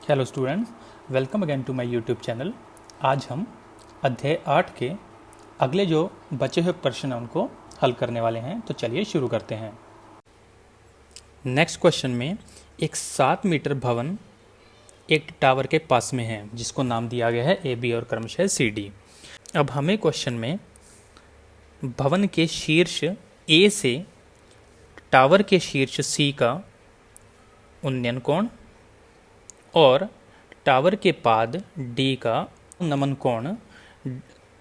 Hello students, welcome again to my YouTube channel. आज हम अध्याय 8 के अगले जो बचे हुए प्रश्न हैं उनको हल करने वाले हैं। तो चलिए शुरू करते हैं। नेक्स्ट क्वेश्चन में एक 7 मीटर भवन एक टावर के पास में है जिसको नाम दिया गया है ए बी और क्रमशः सी डी। अब हमें क्वेश्चन में भवन के शीर्ष ए से टावर के शीर्ष सी का उन्नयन कोण और टावर के पाद डी का नमन कोण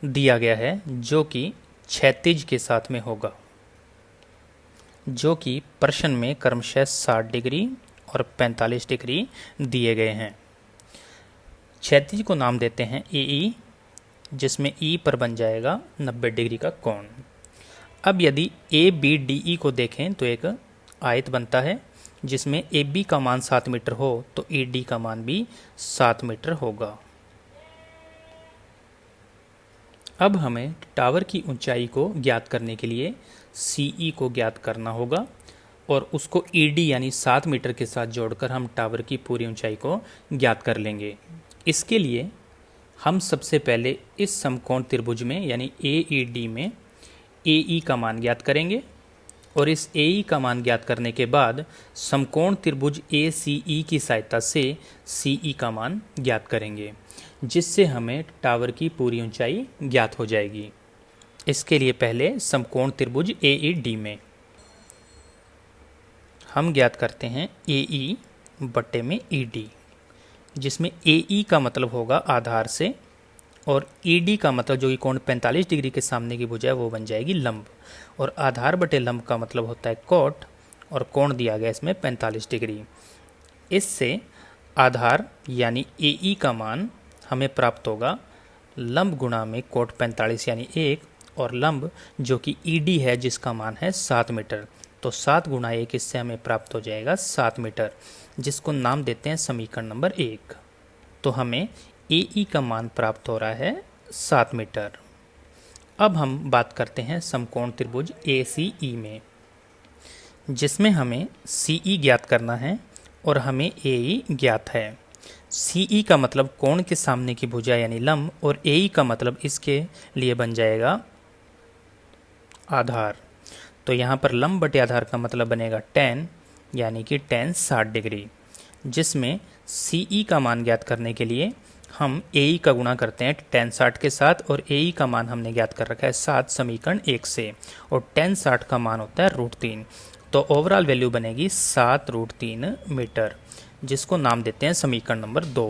दिया गया है जो कि क्षैतिज के साथ में होगा, जो कि प्रश्न में क्रमशः 60 डिग्री और 45 डिग्री दिए गए हैं। क्षैतिज को नाम देते हैं ए ई, जिसमें ई पर बन जाएगा 90 डिग्री का कोण। अब यदि ए बी डी ई को देखें तो एक आयत बनता है जिसमें ए बी का मान 7 मीटर हो तो ए डी का मान भी 7 मीटर होगा। अब हमें टावर की ऊंचाई को ज्ञात करने के लिए सी ई को ज्ञात करना होगा और उसको ई डी यानी 7 मीटर के साथ जोड़कर हम टावर की पूरी ऊंचाई को ज्ञात कर लेंगे। इसके लिए हम सबसे पहले इस समकोण त्रिभुज में यानी ए ई डी में ए ई का मान ज्ञात करेंगे और इस ए ई का मान ज्ञात करने के बाद समकोण त्रिभुज ए सी ई की सहायता से सी ई का मान ज्ञात करेंगे, जिससे हमें टावर की पूरी ऊंचाई ज्ञात हो जाएगी। इसके लिए पहले समकोण त्रिभुज ए ई डी में हम ज्ञात करते हैं ए ई बटे में ई डी, जिसमें ए ई का मतलब होगा आधार से और ई डी का मतलब जो कि कोण 45 डिग्री के सामने की भुजा है वो बन जाएगी लंब, और आधार बटे लंब का मतलब होता है कोट और कोण दिया गया इसमें 45 डिग्री। इससे आधार यानी ए ई का मान हमें प्राप्त होगा लंब गुणा में कोट 45 यानी 1 और लंब जो कि ई डी है जिसका मान है 7 मीटर, तो 7 गुणा 1 इससे हमें प्राप्त हो जाएगा 7 मीटर, जिसको नाम देते हैं समीकरण नंबर 1। तो हमें ए ई का मान प्राप्त हो रहा है 7 मीटर। अब हम बात करते हैं समकोण त्रिभुज ए सी ई में, जिसमें हमें सी ई ज्ञात करना है और हमें ए ई ज्ञात है। सी ई का मतलब कोण के सामने की भुजा यानी लंब और ए ई का मतलब इसके लिए बन जाएगा आधार। तो यहाँ पर लंब बटे आधार का मतलब बनेगा tan यानी कि tan 60 डिग्री, जिसमें सी ई का मान ज्ञात करने के लिए हम ए ई का गुणा करते हैं tan 60 के साथ और ए ई का मान हमने ज्ञात कर रखा है 7 समीकरण 1 से और tan 60 का मान होता है √3, तो ओवरऑल वैल्यू बनेगी 7√3 मीटर, जिसको नाम देते हैं समीकरण नंबर 2।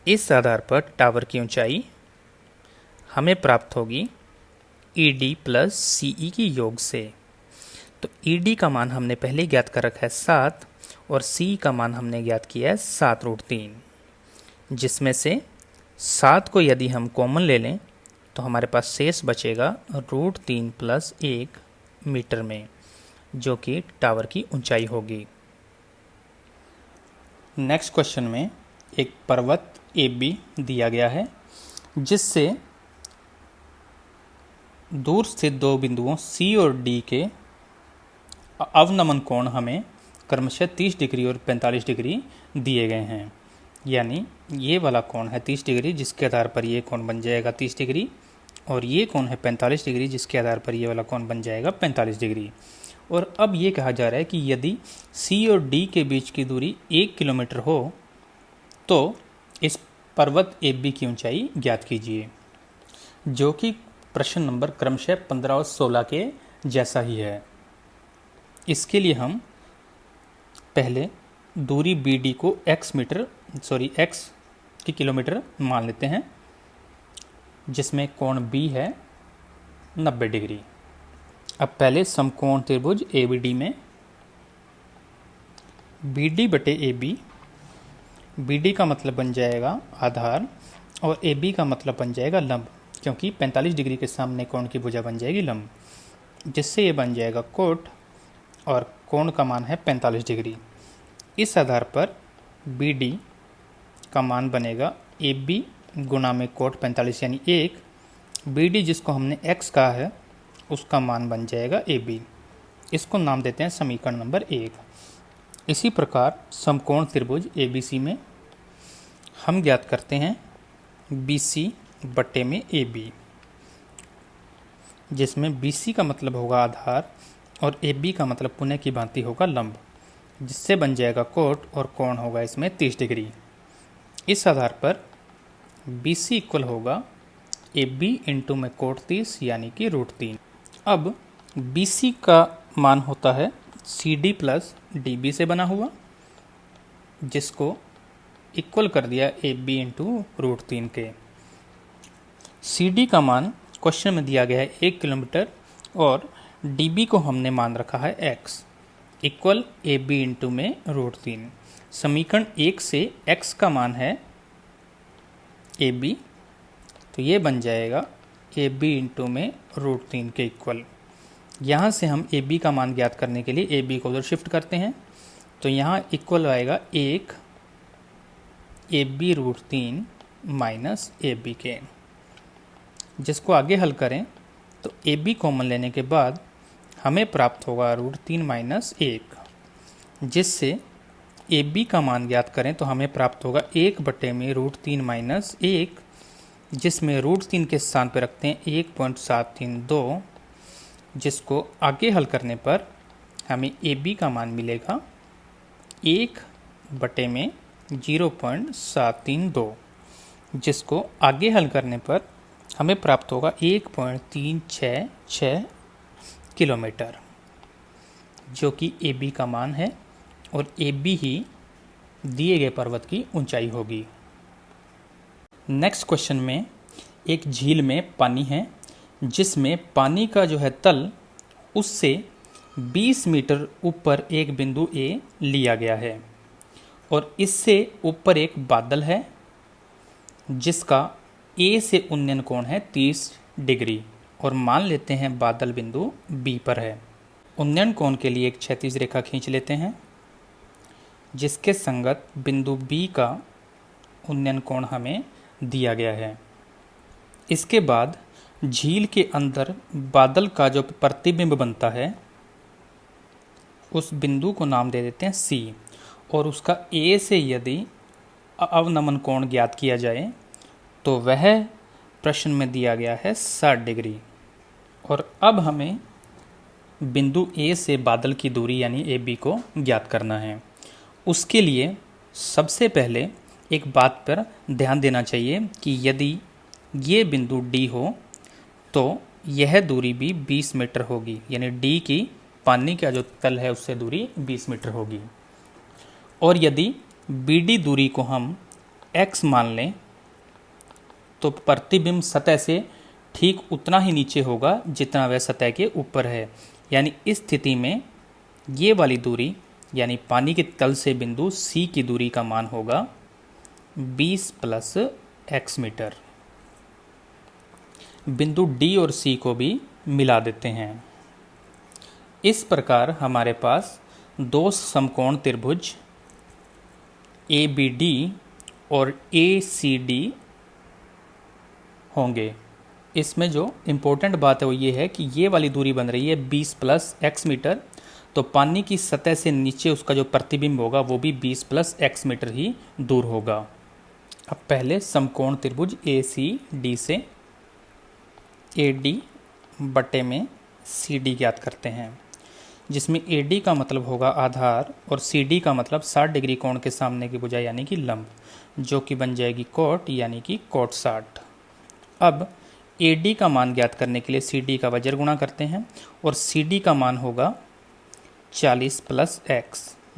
इस आधार पर टावर की ऊंचाई हमें प्राप्त होगी ई डी प्लस सी ई की योग से। तो ई डी का मान हमने पहले ज्ञात कर रखा है 7 और सी का मान हमने ज्ञात किया है 7√3, जिसमें से 7 को यदि हम कॉमन ले लें तो हमारे पास शेष बचेगा √3 प्लस 1 मीटर में, जो कि टावर की ऊंचाई होगी। नेक्स्ट क्वेश्चन में एक पर्वत ए बी दिया गया है जिससे दूर स्थित दो बिंदुओं सी और डी के अवनमन कोण हमें क्रमशः 30 डिग्री और 45 डिग्री दिए गए हैं। यानी ये वाला कोण है 30 डिग्री जिसके आधार पर ये कोण बन जाएगा 30 डिग्री और ये कोण है 45 डिग्री जिसके आधार पर ये वाला कोण बन जाएगा 45 डिग्री। और अब ये कहा जा रहा है कि यदि सी और डी के बीच की दूरी 1 किलोमीटर हो तो इस पर्वत ए बी की ऊंचाई ज्ञात कीजिए, जो कि प्रश्न नंबर क्रमशः 15 और 16 के जैसा ही है। इसके लिए हम पहले दूरी बी डी को x की किलोमीटर मान लेते हैं, जिसमें कोण B है 90 डिग्री। अब पहले समकोण त्रिभुज ए बी डी में बी डी बटे ए बी, बी डी का मतलब बन जाएगा आधार और ए बी का मतलब बन जाएगा लंब, क्योंकि 45 डिग्री के सामने कोण की भुजा बन जाएगी लंब, जिससे ये बन जाएगा कोट और कोण का मान है 45 डिग्री। इस आधार पर बी डी का मान बनेगा ए बी गुणा में कोट 45 यानी 1, बी डी जिसको हमने x कहा है उसका मान बन जाएगा ए बी। इसको नाम देते हैं समीकरण नंबर 1। इसी प्रकार समकोण त्रिभुज ABC में हम ज्ञात करते हैं BC बटे में AB, जिसमें BC का मतलब होगा आधार और AB का मतलब पुनः की भांति होगा लंब, जिससे बन जाएगा कोट और कोण होगा इसमें 30 डिग्री। इस आधार पर BC इक्वल होगा AB इंटू में कोट 30 यानी कि √3। अब BC का मान होता है CD प्लस DB से बना हुआ, जिसको इक्वल कर दिया AB इंटू √3 के। CD का मान क्वेश्चन में दिया गया है 1 किलोमीटर और DB को हमने मान रखा है x इक्वल AB इंटू में √3। समीकरण 1 से x का मान है AB, तो ये बन जाएगा AB इंटू में √3 के इक्वल। यहाँ से हम AB का मान ज्ञात करने के लिए AB को उधर शिफ्ट करते हैं, तो यहाँ इक्वल आएगा 1 AB √3 माइनस AB के, जिसको आगे हल करें तो AB कॉमन लेने के बाद हमें प्राप्त होगा √3 माइनस 1, जिससे AB का मान ज्ञात करें तो हमें प्राप्त होगा 1 बटे में √3 माइनस 1, जिसमें √3 के स्थान पर रखते हैं 1.732, जिसको आगे हल करने पर हमें AB का मान मिलेगा 1 बटे में 0.732, जिसको आगे हल करने पर हमें प्राप्त होगा 1.366 किलोमीटर, जो कि AB का मान है और AB ही दिए गए पर्वत की ऊंचाई होगी। नेक्स्ट क्वेश्चन में एक झील में पानी है, जिसमें पानी का जो है तल उससे 20 मीटर ऊपर एक बिंदु A लिया गया है और इससे ऊपर एक बादल है जिसका A से उन्नयन कोण है 30 डिग्री, और मान लेते हैं बादल बिंदु B पर है। उन्नयन कोण के लिए एक क्षैतिज रेखा खींच लेते हैं, जिसके संगत बिंदु B का उन्नयन कोण हमें दिया गया है। इसके बाद झील के अंदर बादल का जो प्रतिबिंब बनता है उस बिंदु को नाम दे देते हैं C, और उसका A से यदि अवनमन कोण ज्ञात किया जाए तो वह प्रश्न में दिया गया है 60 डिग्री। और अब हमें बिंदु A से बादल की दूरी यानी AB को ज्ञात करना है। उसके लिए सबसे पहले एक बात पर ध्यान देना चाहिए कि यदि ये बिंदु D हो तो यह दूरी भी 20 मीटर होगी, यानी D की पानी का जो तल है उससे दूरी 20 मीटर होगी। और यदि BD दूरी को हम x मान लें तो प्रतिबिंब सतह से ठीक उतना ही नीचे होगा जितना वह सतह के ऊपर है, यानी इस स्थिति में ये वाली दूरी यानी पानी के तल से बिंदु C की दूरी का मान होगा 20 प्लस x मीटर। बिंदु D और C को भी मिला देते हैं। इस प्रकार हमारे पास दो समकोण त्रिभुज ABD और ACD होंगे। इसमें जो इम्पोर्टेंट बात है वो ये है कि ये वाली दूरी बन रही है 20 प्लस x मीटर, तो पानी की सतह से नीचे उसका जो प्रतिबिंब होगा वो भी 20 प्लस x मीटर ही दूर होगा। अब पहले समकोण त्रिभुज ACD से AD बटे में CD ज्ञात करते हैं, जिसमें AD का मतलब होगा आधार और CD का मतलब 60 डिग्री कोण के सामने की भुजा यानी कि लंब, जो कि बन जाएगी कोट यानी कि कोट 60। अब AD का मान ज्ञात करने के लिए CD का वज्र गुणा करते हैं और CD का मान होगा 40 प्लस x,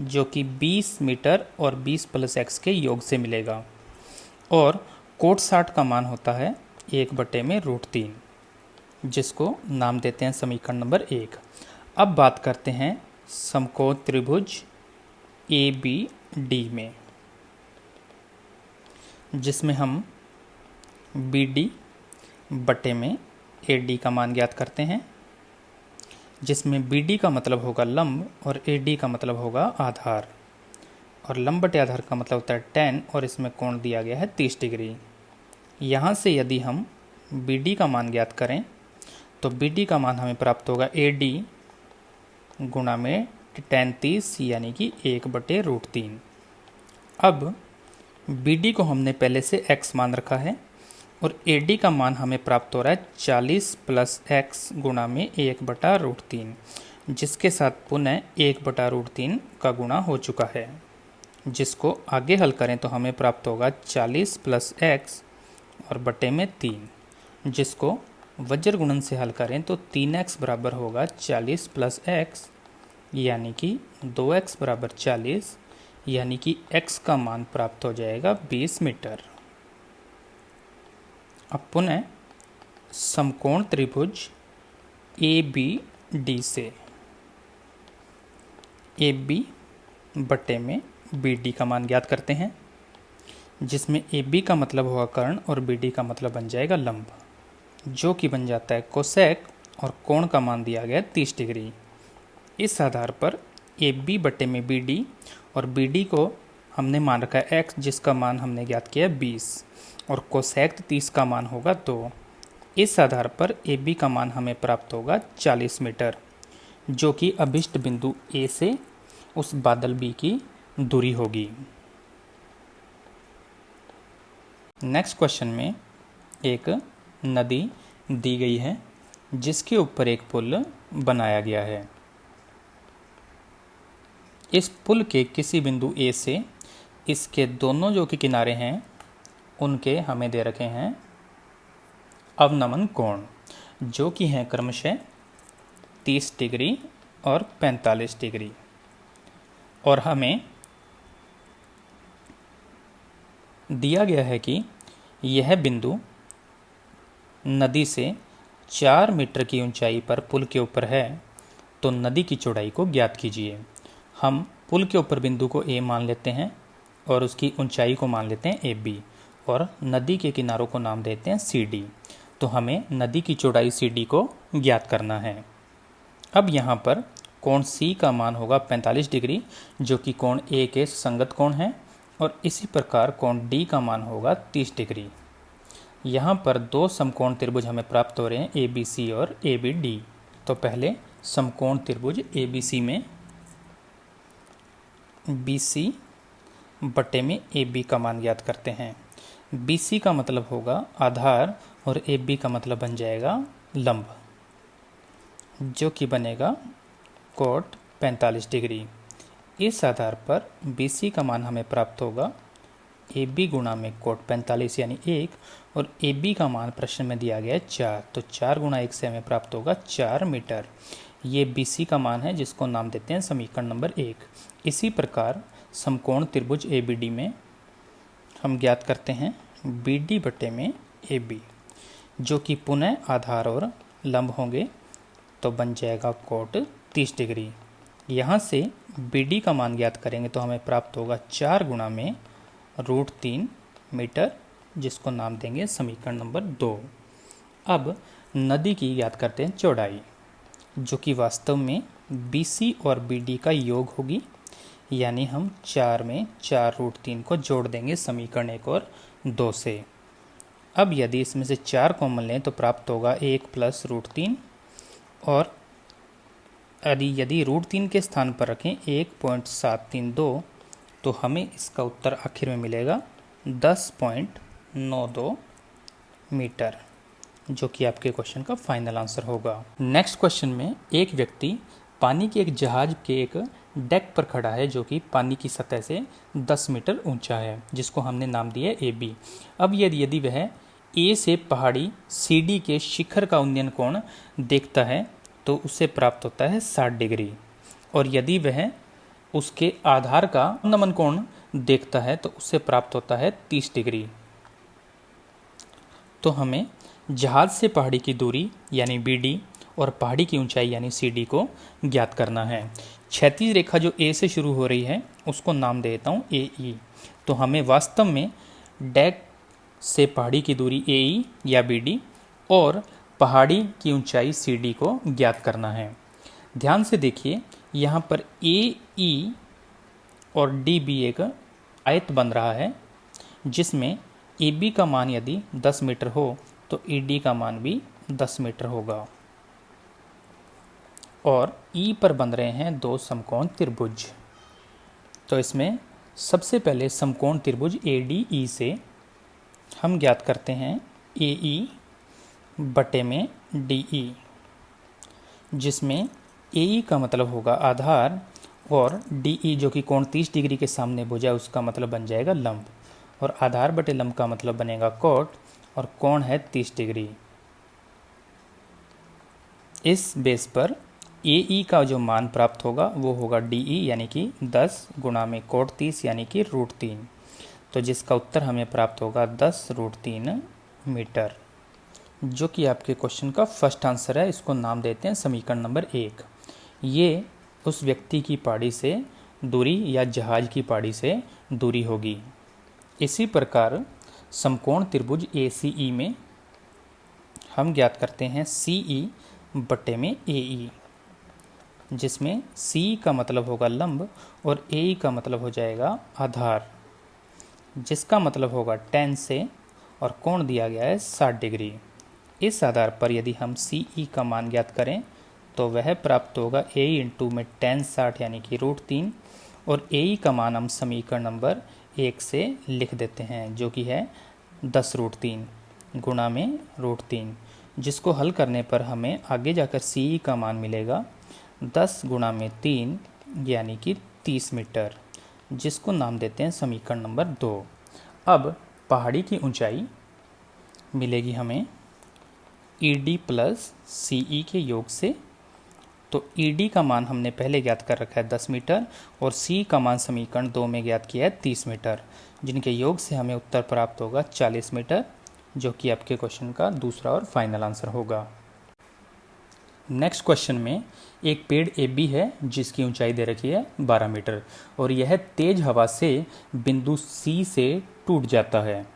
जो कि 20 मीटर और 20 प्लस x के योग से मिलेगा। और कोट 60 का मान होता है 1 बटे में √3, जिसको नाम देते हैं समीकरण नंबर 1। अब बात करते हैं समकोण त्रिभुज ABD में, जिसमें हम BD बटे में AD का मान ज्ञात करते हैं, जिसमें BD का मतलब होगा लंब और AD का मतलब होगा आधार, और लंब बटे आधार का मतलब होता है tan, और इसमें कोण दिया गया है 30 डिग्री। यहाँ से यदि हम BD का मान ज्ञात करें तो BD का मान हमें प्राप्त होगा AD गुणा में tan 30 यानी कि 1 बटे √3। अब बी डी को हमने पहले से x मान रखा है और ए डी का मान हमें प्राप्त हो रहा है 40 प्लस एक्स गुणा में 1/√3, जिसके साथ पुनः 1/√3 का गुणा हो चुका है, जिसको आगे हल करें तो हमें प्राप्त होगा 40 प्लस एक्स और बटे में 3, जिसको वज्र गुणन से हल करें तो 3x बराबर होगा 40 प्लस एक्स, यानी कि 2x बराबर 40, यानी कि x का मान प्राप्त हो जाएगा 20 मीटर। अब पुनः समकोण त्रिभुज ए बी डी से ए बी बटे में बी डी का मान ज्ञात करते हैं, जिसमें ए बी का मतलब होगा कर्ण और बी डी का मतलब बन जाएगा लंब, जो कि बन जाता है कोसेक, और कोण का मान दिया गया 30 डिग्री। इस आधार पर ए बी बटे में बी डी और बी डी को हमने मान रखा है x, जिसका मान हमने ज्ञात किया है 20, और कोसेक 30 का मान होगा 2। इस आधार पर ए बी का मान हमें प्राप्त होगा 40 मीटर, जो कि अभिष्ट बिंदु ए से उस बादल बी की दूरी होगी। नेक्स्ट क्वेश्चन में एक नदी दी गई है जिसके ऊपर एक पुल बनाया गया है। इस पुल के किसी बिंदु ए से इसके दोनों जो कि किनारे हैं उनके हमें दे रखे हैं अवनमन कोण, जो कि हैं क्रमशः 30 डिग्री और 45 डिग्री, और हमें दिया गया है कि यह बिंदु नदी से 4 मीटर की ऊंचाई पर पुल के ऊपर है, तो नदी की चौड़ाई को ज्ञात कीजिए। हम पुल के ऊपर बिंदु को ए मान लेते हैं और उसकी ऊंचाई को मान लेते हैं ए बी, और नदी के किनारों को नाम देते हैं सी डी। तो हमें नदी की चौड़ाई सी डी को ज्ञात करना है। अब यहाँ पर कोण सी का मान होगा 45 डिग्री, जो कि कोण ए के संगत कोण है, और इसी प्रकार कोण डी का मान होगा 30 डिग्री। यहाँ पर दो समकोण त्रिभुज हमें प्राप्त हो रहे हैं, ए बी सी और ए बी डी। तो पहले समकोण त्रिभुज ए बी सी में बी सी बटे में ए बी का मान ज्ञात करते हैं। बी सी का मतलब होगा आधार और ए बी का मतलब बन जाएगा लंब, जो कि बनेगा कोट 45 डिग्री। इस आधार पर बी सी का मान हमें प्राप्त होगा ए बी गुणा में कोट 45 यानी 1, और ए बी का मान प्रश्न में दिया गया है 4, तो 4 गुणा 1 से हमें प्राप्त होगा 4 मीटर। ये बी सी का मान है, जिसको नाम देते हैं समीकरण नंबर 1। इसी प्रकार समकोण त्रिभुज ए बी डी में हम ज्ञात करते हैं बी डी बटे में ए बी, जो कि पुनः आधार और लंब होंगे, तो बन जाएगा कोट 30 डिग्री। यहाँ से बी डी का मान ज्ञात करेंगे तो हमें प्राप्त होगा 4 गुणा में √3 मीटर, जिसको नाम देंगे समीकरण नंबर 2। अब नदी की ज्ञात करते हैं चौड़ाई, जो कि वास्तव में बी सी और बी डी का योग होगी, यानी हम 4 में 4 √3 को जोड़ देंगे समीकरण 1 और 2 से। अब यदि इसमें से 4 कॉमन लें तो प्राप्त होगा 1 प्लस √3, और यदि √3 के स्थान पर रखें 1.732, तो हमें इसका उत्तर आखिर में मिलेगा 10.92 मीटर, जो कि आपके क्वेश्चन का फाइनल आंसर होगा। नेक्स्ट क्वेश्चन में एक व्यक्ति पानी के एक जहाज के एक डेक पर खड़ा है, जो कि पानी की सतह से 10 मीटर ऊंचा है, जिसको हमने नाम दिया ए बी। अब यदि वह ए से पहाड़ी सी डी के शिखर का उन्नयन कोण देखता है तो उससे प्राप्त होता है 60 डिग्री, और यदि वह उसके आधार का नमन कोण देखता है तो उससे प्राप्त होता है 30 डिग्री। तो हमें जहाज से पहाड़ी की दूरी यानी बी डी और पहाड़ी की ऊंचाई यानी सी डी को ज्ञात करना है। क्षैतिज रेखा जो ए से शुरू हो रही है उसको नाम दे देता हूँ ए ई। तो हमें वास्तव में डेक से पहाड़ी की दूरी ए ई या बी डी और पहाड़ी की ऊंचाई सी डी को ज्ञात करना है। ध्यान से देखिए, यहाँ पर ए ई और डी बी एक आयत बन रहा है, जिसमें ए बी का मान यदि 10 मीटर हो तो ई डी का मान भी 10 मीटर होगा, और ई पर बन रहे हैं दो समकोण त्रिभुज। तो इसमें सबसे पहले समकोण त्रिभुज ए डी ई से हम ज्ञात करते हैं ए ई बटे में डी ई, जिसमें ए ई का मतलब होगा आधार और डी ई जो कि कोण 30 डिग्री के सामने भुजा उसका मतलब बन जाएगा लंब, और आधार बटे लंब का मतलब बनेगा कोट, और कोण है 30 डिग्री। इस बेस पर ए ई का जो मान प्राप्त होगा वो होगा डी ई यानी कि 10 गुणा में कोट 30 यानी कि √3, तो जिसका उत्तर हमें प्राप्त होगा 10√3 मीटर, जो कि आपके क्वेश्चन का फर्स्ट आंसर है। इसको नाम देते हैं समीकरण नंबर 1। ये उस व्यक्ति की पाड़ी से दूरी या जहाज की पाड़ी से दूरी होगी। इसी प्रकार समकोण त्रिभुज ए सी ई में हम ज्ञात करते हैं सी ई बटे में ए ई, जिसमें सी का मतलब होगा लंब और ए ई का मतलब हो जाएगा आधार, जिसका मतलब होगा tan से, और कोण दिया गया है 60 डिग्री। इस आधार पर यदि हम सी ई का मान ज्ञात करें तो वह प्राप्त होगा ए इंटू में tan 60 यानी कि √3, और ए ई का मान हम समीकरण नंबर 1 से लिख देते हैं जो कि है 10√3 गुणा में √3, जिसको हल करने पर हमें आगे जाकर सी ई का मान मिलेगा 10 गुणा में 3 यानी कि 30 मीटर, जिसको नाम देते हैं समीकरण नंबर 2। अब पहाड़ी की ऊंचाई मिलेगी हमें ई डी प्लस सी ई के योग से। तो ई डी का मान हमने पहले ज्ञात कर रखा है 10 मीटर, और सी का मान समीकरण 2 में ज्ञात किया है 30 मीटर, जिनके योग से हमें उत्तर प्राप्त होगा 40 मीटर, जो कि आपके क्वेश्चन का दूसरा और फाइनल आंसर होगा। नेक्स्ट क्वेश्चन में एक पेड़ ए बी है जिसकी ऊंचाई दे रखी है 12 मीटर, और यह तेज हवा से बिंदु सी से टूट जाता है,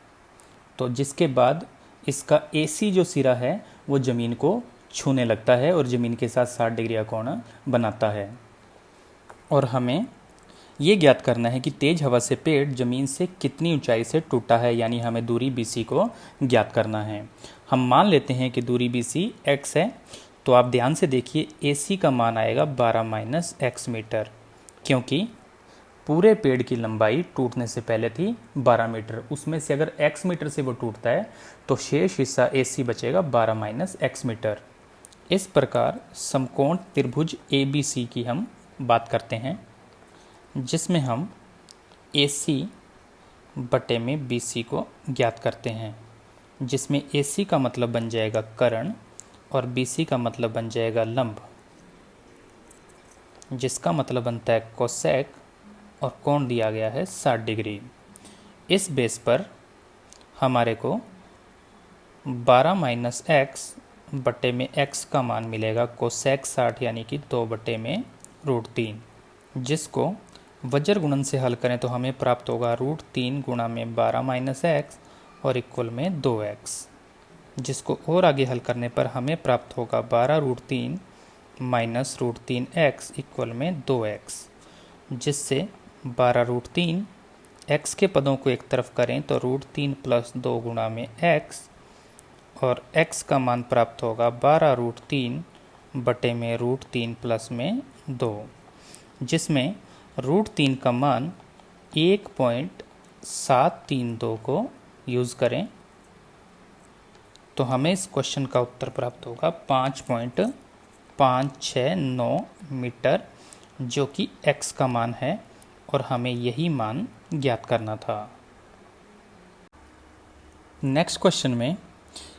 तो जिसके बाद इसका ए सी जो सिरा है वो ज़मीन को छूने लगता है और ज़मीन के साथ 60 डिग्री का कोण बनाता है। और हमें ये ज्ञात करना है कि तेज हवा से पेड़ ज़मीन से कितनी ऊंचाई से टूटा है, यानी हमें दूरी बी सी को ज्ञात करना है। हम मान लेते हैं कि दूरी बी सी एक्स है, तो आप ध्यान से देखिए ए सी का मान आएगा 12 - x मीटर, क्योंकि पूरे पेड़ की लंबाई टूटने से पहले थी 12 मीटर, उसमें से अगर x मीटर से वो टूटता है तो शेष हिस्सा ए सी बचेगा 12 - x मीटर। इस प्रकार समकोण त्रिभुज ए बी सी की हम बात करते हैं, जिसमें हम ए सी बटे में बी सी को ज्ञात करते हैं, जिसमें ए सी का मतलब बन जाएगा कर्ण और बी सी का मतलब बन जाएगा लंब, जिसका मतलब बनता है कोसेक, और कोण दिया गया है 60 डिग्री। इस बेस पर हमारे को 12 - x बटे में x का मान मिलेगा कोसेक 60 यानी कि 2 बटे में √3, जिसको वज्र गुणन से हल करें तो हमें प्राप्त होगा √3 गुणा में 12 - x और इक्वल में 2x, जिसको और आगे हल करने पर हमें प्राप्त होगा 12√3 - √3x इक्वल में 2x, जिससे 12√3 x के पदों को एक तरफ करें तो √3 + 2 गुणा में x, और x का मान प्राप्त होगा 12√3 बटे में √3 प्लस में 2, जिसमें √3 का मान 1.732 को यूज़ करें तो हमें इस क्वेश्चन का उत्तर प्राप्त होगा 5.569 मीटर, जो कि x का मान है, और हमें यही मान ज्ञात करना था। नेक्स्ट क्वेश्चन में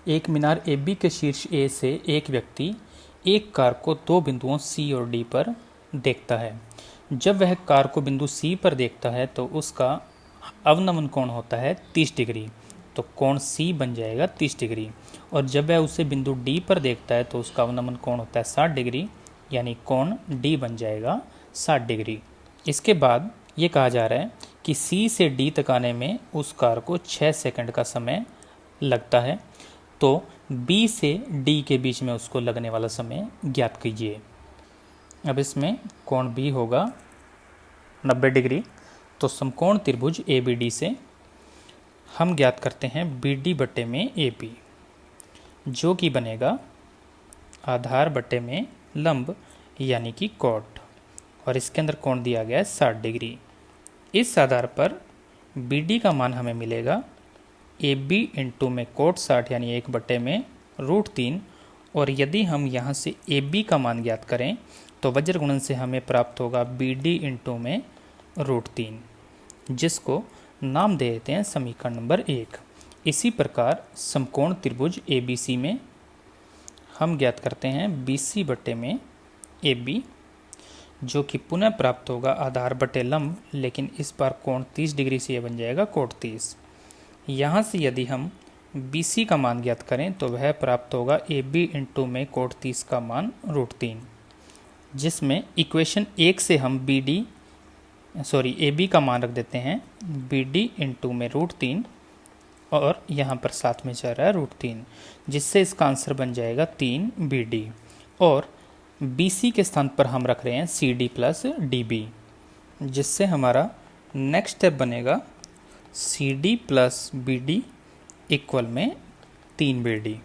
एक मीनार ए बी के शीर्ष ए से एक व्यक्ति एक कार को 2 बिंदुओं सी और डी पर देखता है। जब वह कार को बिंदु सी पर देखता है तो उसका अवनमन कोण होता है 30 डिग्री, तो कोण सी बन जाएगा 30 डिग्री, और जब वह उसे बिंदु डी पर देखता है तो उसका अवनमन कोण होता है 60 डिग्री, यानी कोण डी बन जाएगा 60 डिग्री। इसके बाद ये कहा जा रहा है कि सी से डी तक आने में उस कार को 6 सेकंड का समय लगता है, तो बी से डी के बीच में उसको लगने वाला समय ज्ञात कीजिए। अब इसमें कोण बी होगा 90 डिग्री, तो समकोण त्रिभुज ए बी डी से हम ज्ञात करते हैं बी डी बटे में ए पी, जो कि बनेगा आधार बटे में लंब यानी कि कोट, और इसके अंदर कोण दिया गया है 60 डिग्री। इस आधार पर बी डी का मान हमें मिलेगा ए बी इंटू में कोट 60 यानी 1 में √3। और यदि हम यहाँ से ए बी का मान ज्ञात करें तो वज्र गुणन से हमें प्राप्त होगा बी डी इंटू में √3, जिसको नाम दे देते हैं समीकरण नंबर 1। इसी प्रकार समकोण त्रिभुज ए बी सी में हम ज्ञात करते हैं बी सी बटे में ए बी, जो कि पुनः प्राप्त होगा आधार बटे लंब, लेकिन इस बार कोण 30 डिग्री से यह बन जाएगा कोट 30। यहाँ से यदि हम बी सी का मान ज्ञात करें तो वह प्राप्त होगा ए बी इंटू में कोट 30 का मान √3, जिसमें इक्वेशन 1 से हम ए बी का मान रख देते हैं बी डी इंटू में √3 और यहाँ पर साथ में चल रहा है √3, जिससे इसका आंसर बन जाएगा 3 बी डी। और बी सी के स्थान पर हम रख रहे हैं C D plus D B, जिससे हमारा नेक्स्ट स्टेप बनेगा C D plus B D equal में 3 बी डी।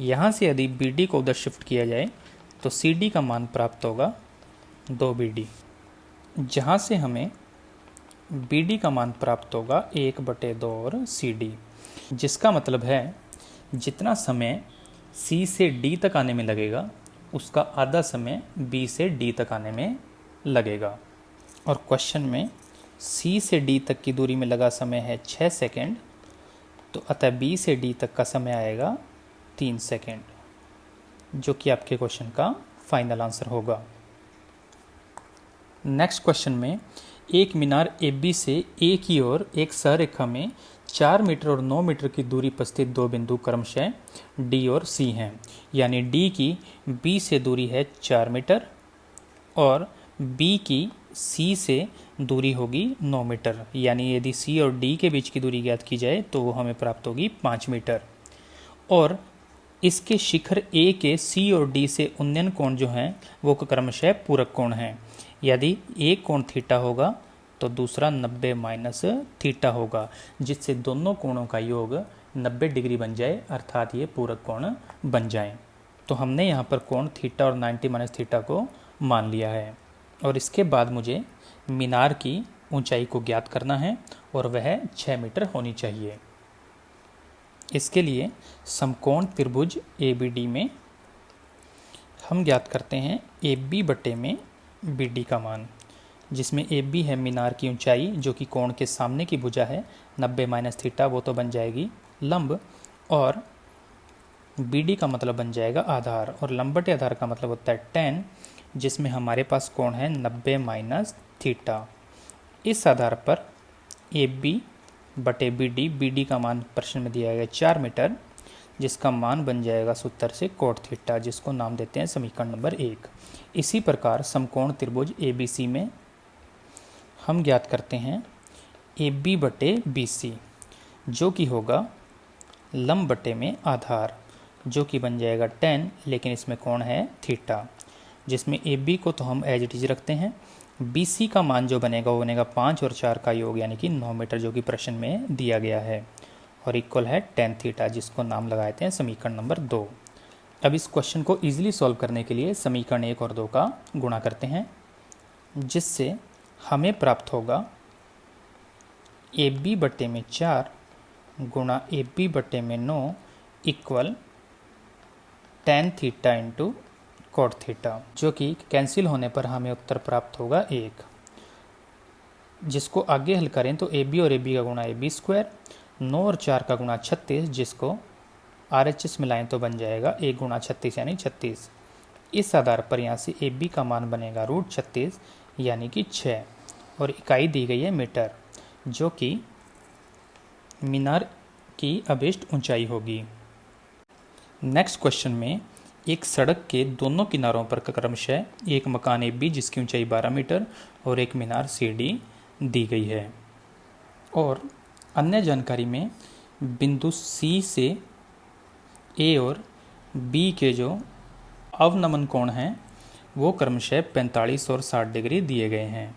यहाँ से यदि बी डी को उधर शिफ्ट किया जाए तो सी डी का मान प्राप्त होगा 2 बी डी, जहाँ से हमें बी डी का मान प्राप्त होगा 1/2 और सी डी, जिसका मतलब है जितना समय सी से डी तक आने में लगेगा उसका आधा समय बी से डी तक आने में लगेगा। और क्वेश्चन में सी से डी तक की दूरी में लगा समय है 6 सेकेंड, तो अतः बी से डी तक का समय आएगा 3 सेकेंड, जो कि आपके क्वेश्चन का फाइनल आंसर होगा। नेक्स्ट क्वेश्चन में एक मीनार ए बी से ए की ओर एक सररेखा में 4 मीटर और 9 मीटर की दूरी पर स्थित दो बिंदु क्रमशः डी और सी हैं। यानी डी की बी से दूरी है 4 मीटर और बी की सी से दूरी होगी 9 मीटर। यानी यदि सी और डी के बीच की दूरी ज्ञात की जाए तो वो हमें प्राप्त होगी 5 मीटर। और इसके शिखर ए के सी और डी से उन्नयन कोण जो हैं वो क्रमशः पूरक कोण हैं। यदि एक कोण थीटा होगा तो दूसरा 90 माइनस थीटा होगा, जिससे दोनों कोणों का योग 90 डिग्री बन जाए, अर्थात ये पूरक कोण बन जाएं। तो हमने यहाँ पर कोण थीटा और 90 माइनस थीटा को मान लिया है। और इसके बाद मुझे मीनार की ऊंचाई को ज्ञात करना है और वह 6 मीटर होनी चाहिए। इसके लिए समकोण त्रिभुज ए बी डी में हम ज्ञात करते हैं ए बी बटे में बी डी का मान, जिसमें ए बी है मीनार की ऊंचाई जो कि कोण के सामने की भुजा है, 90 माइनस थीटा वो तो बन जाएगी लंब, और बी डी का मतलब बन जाएगा आधार, और लंब बटे आधार का मतलब होता है tan, जिसमें हमारे पास कोण है 90 माइनस थीटा। इस आधार पर ए बी बटे बी डी का मान प्रश्न में दिया गया 4 मीटर, जिसका मान बन जाएगा सूत्र से कोट थीटा, जिसको नाम देते हैं समीकरण नंबर 1। इसी प्रकार समकोण त्रिभुज ए बी सी में हम ज्ञात करते हैं ए बी बटे बी सी, जो कि होगा लंब बटे में आधार, जो कि बन जाएगा tan, लेकिन इसमें कोण है थीटा, जिसमें ए बी को तो हम एज इट इज रखते हैं। बी सी का मान जो बनेगा वो बनेगा 5 और 4 का योग यानी कि 9 मीटर, जो कि प्रश्न में दिया गया है, और इक्वल है tan थीटा, जिसको नाम लगाते हैं समीकरण नंबर 2। अब इस क्वेश्चन को इजीली सॉल्व करने के लिए समीकरण 1 और 2 का गुणा करते हैं, जिससे हमें प्राप्त होगा ए बी बटे में 4 गुणा ए बी बटे में 9 equal tan theta into cot theta, जो कि कैंसिल होने पर हमें उत्तर प्राप्त होगा 1, जिसको आगे हल करें तो ए बी और ए बी का गुणा ए बी स्क्वायर, 9 और 4 का गुणा 36, जिसको RHS मिलाएं तो बन जाएगा 1 गुणा 36 यानी 36। इस आधार पर यहाँ से ए बी का मान बनेगा √36 यानी कि 6, और इकाई दी गई है मीटर, जो कि मीनार की अभिष्ट ऊंचाई होगी। नेक्स्ट क्वेश्चन में एक सड़क के दोनों किनारों पर क्रमशः एक मकान ए बी जिसकी ऊंचाई 12 मीटर और एक मीनार सी डी दी गई है, और अन्य जानकारी में बिंदु सी से ए और बी के जो अवनमन कोण हैं वो क्रमशः 45 और 60 डिग्री दिए गए हैं।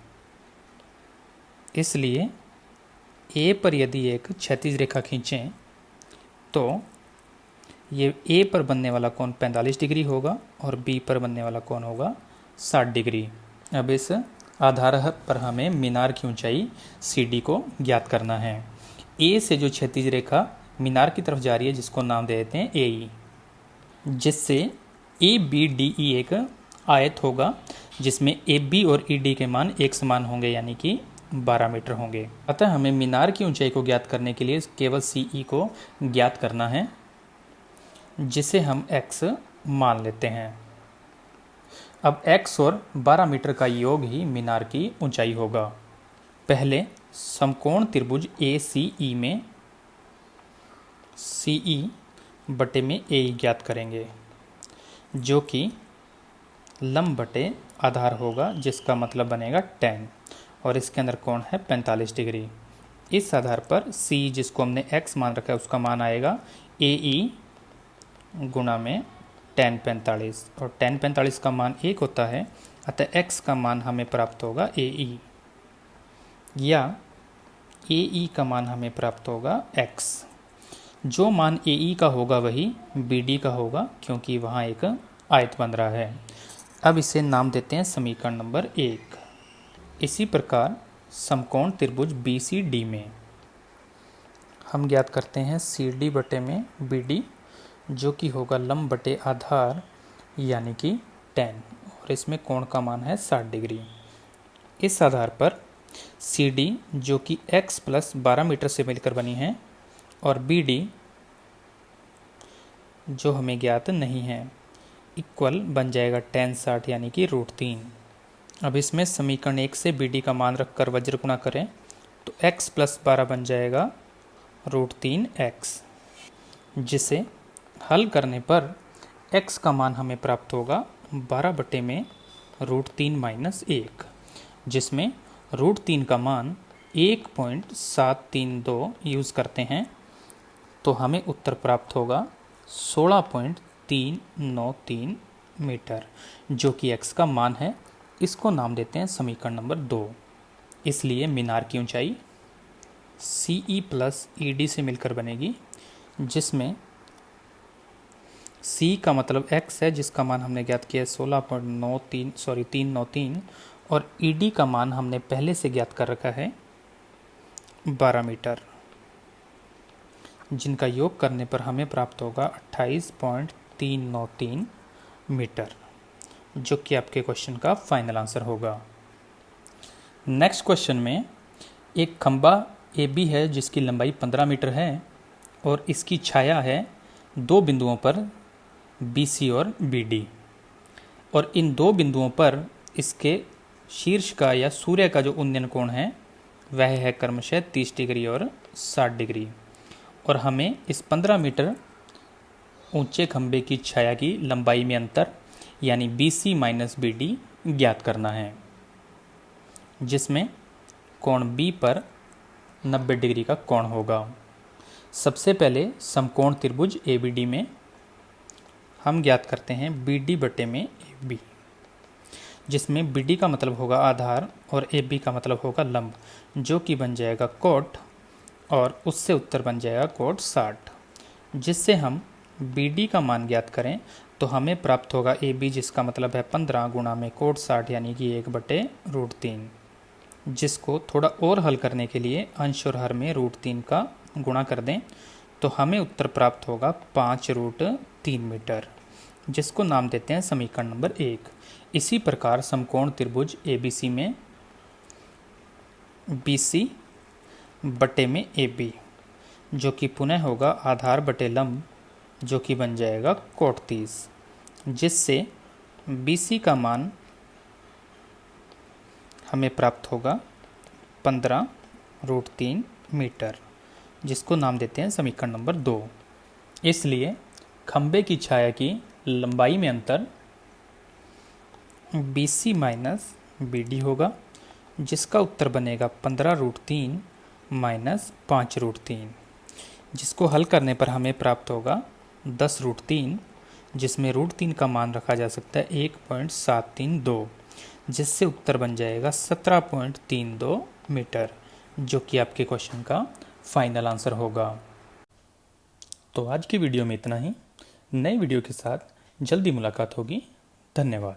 इसलिए ए पर यदि एक क्षैतिज रेखा खींचें तो ये ए पर बनने वाला कोण 45 डिग्री होगा और बी पर बनने वाला कोण होगा 60 डिग्री। अब इस आधार पर हमें मीनार की ऊंचाई CD को ज्ञात करना है। ए से जो क्षैतिज रेखा मीनार की तरफ जा रही है जिसको नाम दे देते हैं AE, जिससे ABDE एक आयत होगा जिसमें AB और ED के मान एक समान होंगे यानी कि 12 मीटर होंगे। अतः हमें मीनार की ऊंचाई को ज्ञात करने के लिए केवल CE को ज्ञात करना है जिसे हम x मान लेते हैं। अब x और 12 मीटर का योग ही मीनार की ऊंचाई होगा। पहले समकोण त्रिभुज ACE में CE बटे में AE ज्ञात करेंगे जो कि लंब बटे आधार होगा जिसका मतलब बनेगा tan और इसके अंदर कोण है 45 डिग्री। इस आधार पर C जिसको हमने x मान रखा है उसका मान आएगा AE गुणा में tan 45 और tan 45 का मान 1 होता है, अतः x का मान हमें प्राप्त होगा AE या AE का मान हमें प्राप्त होगा x। जो मान AE का होगा वही BD का होगा क्योंकि वहाँ एक आयत बन रहा है। अब इसे नाम देते हैं समीकरण नंबर 1। इसी प्रकार समकोण त्रिभुज BCD में हम ज्ञात करते हैं CD बटे में BD जो कि होगा लंब बटे आधार यानी कि tan और इसमें कोण का मान है 60 डिग्री। इस आधार पर CD जो कि x प्लस 12 मीटर से मिलकर बनी है और BD जो हमें ज्ञात नहीं है इक्वल बन जाएगा tan 60 यानी कि √3। अब इसमें समीकरण 1 से BD का मान रखकर वज्र गुणा करें तो x प्लस 12 बन जाएगा √3x, जिसे हल करने पर x का मान हमें प्राप्त होगा 12 बटे में √3 माइनस 1, जिसमें √3 का मान 1.732 यूज़ करते हैं तो हमें उत्तर प्राप्त होगा 16.393 मीटर जो कि x का मान है। इसको नाम देते हैं समीकरण नंबर 2। इसलिए मीनार की ऊंचाई CE प्लस ED से मिलकर बनेगी जिसमें C का मतलब x है जिसका मान हमने ज्ञात किया है 393 और ED का मान हमने पहले से ज्ञात कर रखा है 12 मीटर, जिनका योग करने पर हमें प्राप्त होगा 28.393 मीटर जो कि आपके क्वेश्चन का फाइनल आंसर होगा। नेक्स्ट क्वेश्चन में एक खंबा AB है जिसकी लंबाई 15 मीटर है और इसकी छाया है दो बिंदुओं पर BC और BD और इन दो बिंदुओं पर इसके शीर्ष का या सूर्य का जो उन्नयन कोण है वह है क्रमशः 30 डिग्री और 60 डिग्री और हमें इस 15 मीटर ऊंचे खंबे की छाया की लंबाई में अंतर यानी BC माइनस BD ज्ञात करना है, जिसमें कोण B पर 90 डिग्री का कोण होगा। सबसे पहले समकोण त्रिभुज ABD में हम ज्ञात करते हैं BD बटे में AB, जिसमें BD का मतलब होगा आधार और AB का मतलब होगा लंब जो कि बन जाएगा कोट और उससे उत्तर बन जाएगा कोट 60। जिससे हम BD का मान ज्ञात करें तो हमें प्राप्त होगा AB जिसका मतलब है 15 गुणा में कोट 60 यानी कि 1 बटे √3, जिसको थोड़ा और हल करने के लिए अंश और हर में √3 का गुणा कर दें तो हमें उत्तर प्राप्त होगा 5√3 मीटर जिसको नाम देते हैं समीकरण नंबर 1। इसी प्रकार समकोण त्रिभुज ABC में BC बटे में AB जो कि पुनः होगा आधार बटे लंब जो कि बन जाएगा कोट 30, जिससे BC का मान हमें प्राप्त होगा 15√3 मीटर जिसको नाम देते हैं समीकरण नंबर 2। इसलिए खंबे की छाया की लंबाई में अंतर BC माइनस BD होगा जिसका उत्तर बनेगा 15√3 माइनस 5√3, जिसको हल करने पर हमें प्राप्त होगा 10√3, जिसमें √3 का मान रखा जा सकता है 1.732, जिससे उत्तर बन जाएगा 17.32 मीटर जो कि आपके क्वेश्चन का फाइनल आंसर होगा। तो आज की वीडियो में इतना ही। नए वीडियो के साथ जल्दी मुलाकात होगी। धन्यवाद।